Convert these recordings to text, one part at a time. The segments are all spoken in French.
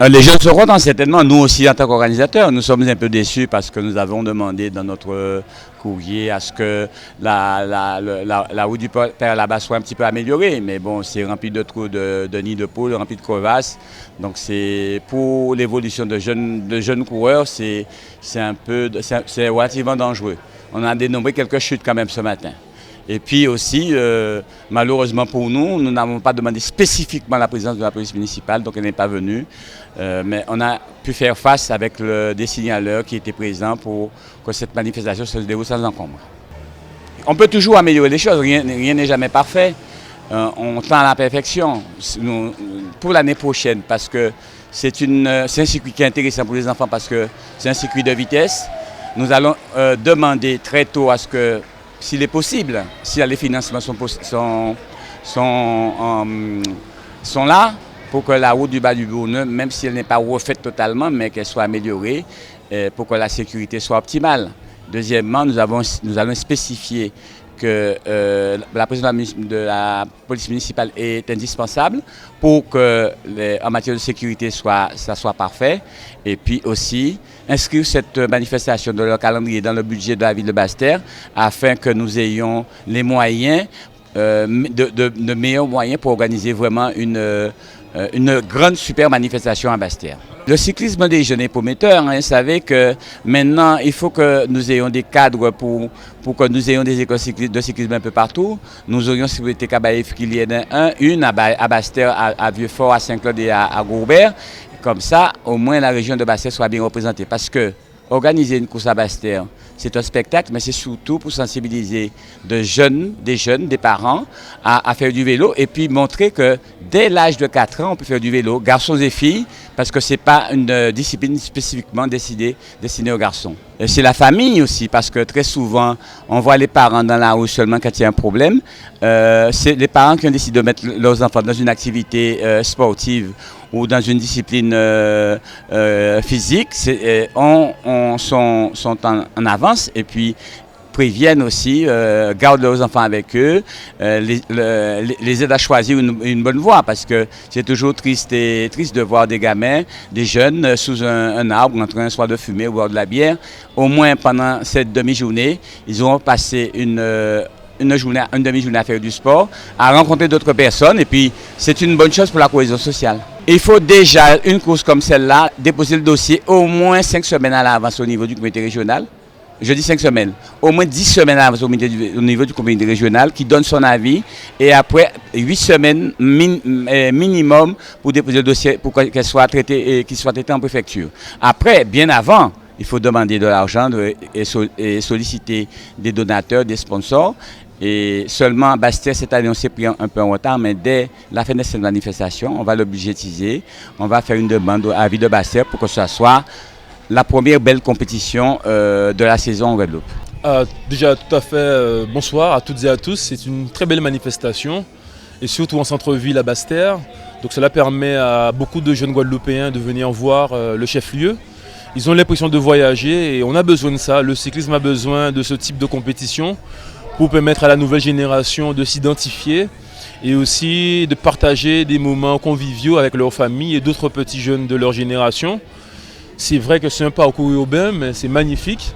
Les jeunes seront content, certainement. Nous aussi, en tant qu'organisateurs, nous sommes un peu déçus parce que nous avons demandé dans notre courrier à ce que la route du Père là-bas soit un petit peu améliorée. Mais bon, c'est rempli de trous de nids de poules, rempli de crevasses. Donc c'est pour l'évolution de jeunes coureurs, c'est relativement dangereux. On a dénombré quelques chutes quand même ce matin. Et puis aussi, malheureusement pour nous, nous n'avons pas demandé spécifiquement la présence de la police municipale, donc elle n'est pas venue. Mais on a pu faire face avec des signaleurs qui étaient présents pour que cette manifestation se déroule sans encombre. On peut toujours améliorer les choses, rien n'est jamais parfait. On tend à la perfection pour l'année prochaine parce que c'est un circuit qui est intéressant pour les enfants parce que c'est un circuit de vitesse. Nous allons demander très tôt à ce que, s'il est possible, si les financements sont là, pour que la route du bas du Bourgneux, même si elle n'est pas refaite totalement, mais qu'elle soit améliorée, pour que la sécurité soit optimale. Deuxièmement, nous allons spécifier que la présence de la police municipale est indispensable pour que, en matière de sécurité, ça soit parfait. Et puis aussi, inscrire cette manifestation dans leur calendrier, dans le budget de la ville de Basse-Terre, afin que nous ayons les moyens, de meilleurs moyens pour organiser vraiment une grande super manifestation à Basse-Terre. Le cyclisme des jeunes est prometteur. Vous savez que maintenant, il faut que nous ayons des cadres pour que nous ayons des écoles de cyclisme un peu partout. Nous aurions souhaité qu'à Baïf qu'il y ait une à Basse-Terre, à Vieux-Fort, à Saint-Claude et à Gourbert. Comme ça, au moins la région de Basse-Terre soit bien représentée. Parce que organiser une course à Basse-Terre, c'est un spectacle, mais c'est surtout pour sensibiliser des jeunes, des parents à faire du vélo et puis montrer que dès l'âge de 4 ans, on peut faire du vélo, garçons et filles, parce que ce n'est pas une discipline spécifiquement destinée aux garçons. C'est la famille aussi, parce que très souvent, on voit les parents dans la rue seulement quand il y a un problème. C'est les parents qui ont décidé de mettre leurs enfants dans une activité sportive ou dans une discipline physique, sont en avance et puis préviennent aussi, gardent leurs enfants avec eux, les aident à choisir une bonne voie parce que c'est toujours triste de voir des gamins, des jeunes sous un arbre en train soit de fumer ou boire de la bière. Au moins pendant cette demi-journée, ils auront passé une demi-journée à faire du sport, à rencontrer d'autres personnes et puis c'est une bonne chose pour la cohésion sociale. Il faut déjà, une course comme celle-là, déposer le dossier au moins 5 semaines à l'avance au niveau du comité régional. Je dis 5 semaines, au moins 10 semaines à l'avance au niveau du comité régional qui donne son avis et après 8 semaines minimum pour déposer le dossier pour qu'il soit traité en préfecture. Après, bien avant, il faut demander de l'argent et solliciter des donateurs, des sponsors. Et seulement Basse-Terre, cette année, on s'est pris un peu en retard, mais dès la fin de cette manifestation, on va le budgétiser. On va faire une demande à la ville de Basse-Terre pour que ce soit la première belle compétition de la saison en Guadeloupe. Déjà, tout à fait, bonsoir à toutes et à tous. C'est une très belle manifestation, et surtout en centre-ville à Basse-Terre. Donc cela permet à beaucoup de jeunes Guadeloupéens de venir voir le chef-lieu. Ils ont l'impression de voyager et on a besoin de ça. Le cyclisme a besoin de ce type de compétition pour permettre à la nouvelle génération de s'identifier et aussi de partager des moments conviviaux avec leur famille et d'autres petits jeunes de leur génération. C'est vrai que c'est un parcours urbain, mais c'est magnifique.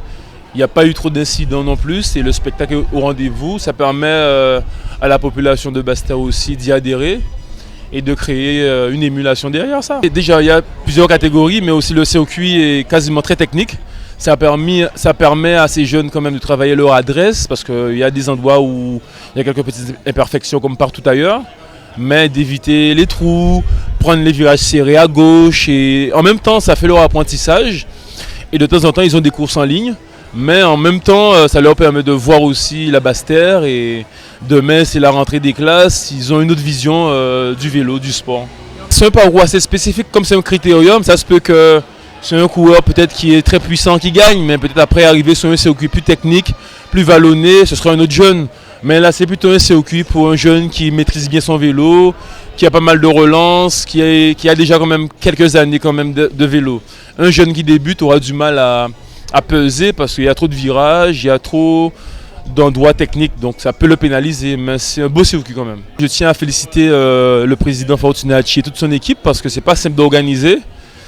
Il n'y a pas eu trop d'incidents non plus et le spectacle est au rendez-vous. Ça permet à la population de Basse-Terre aussi d'y adhérer et de créer une émulation derrière ça. Et déjà, il y a plusieurs catégories, mais aussi le circuit est quasiment très technique. Ça permet à ces jeunes quand même de travailler leur adresse parce qu'il y a des endroits où il y a quelques petites imperfections comme partout ailleurs, mais d'éviter les trous, prendre les virages serrés à gauche et en même temps ça fait leur apprentissage et de temps en temps ils ont des courses en ligne, mais en même temps ça leur permet de voir aussi la Basse-Terre et demain c'est la rentrée des classes, ils ont une autre vision du vélo, du sport. C'est un parcours assez spécifique comme c'est un critérium, ça se peut que c'est un coureur peut-être qui est très puissant qui gagne, mais peut-être après arriver sur un circuit plus technique, plus vallonné, ce sera un autre jeune. Mais là c'est plutôt un circuit pour un jeune qui maîtrise bien son vélo, qui a pas mal de relance, qui a déjà quand même quelques années quand même de vélo. Un jeune qui débute aura du mal à peser parce qu'il y a trop de virages, il y a trop d'endroits techniques, donc ça peut le pénaliser, mais c'est un beau circuit quand même. Je tiens à féliciter le président Fortunacci et toute son équipe parce que c'est pas simple d'organiser.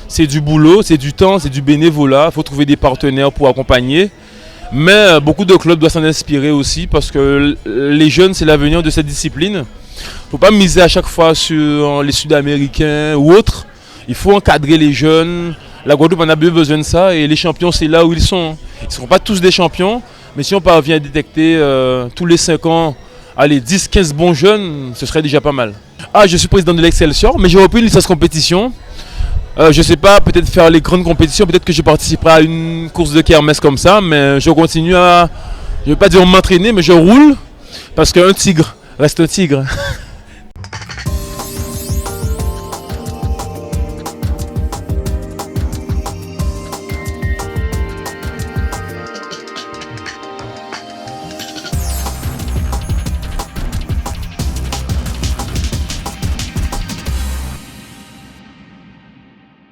c'est du boulot, c'est du temps, c'est du bénévolat. Il faut trouver des partenaires pour accompagner. Mais beaucoup de clubs doivent s'en inspirer aussi parce que les jeunes, c'est l'avenir de cette discipline. Il ne faut pas miser à chaque fois sur les Sud-Américains ou autres. Il faut encadrer les jeunes. La Guadeloupe en a besoin de ça et les champions, c'est là où ils sont. Ils ne seront pas tous des champions, mais si on parvient à détecter tous les 5 ans, allez, 10, 15 bons jeunes, ce serait déjà pas mal. Ah, je suis président de l'Excelsior, mais j'ai repris une licence compétition. Je ne sais pas, peut-être faire les grandes compétitions, peut-être que je participerai à une course de kermesse comme ça, mais je continue à, je ne vais pas dire m'entraîner, mais je roule, parce qu'un tigre reste un tigre.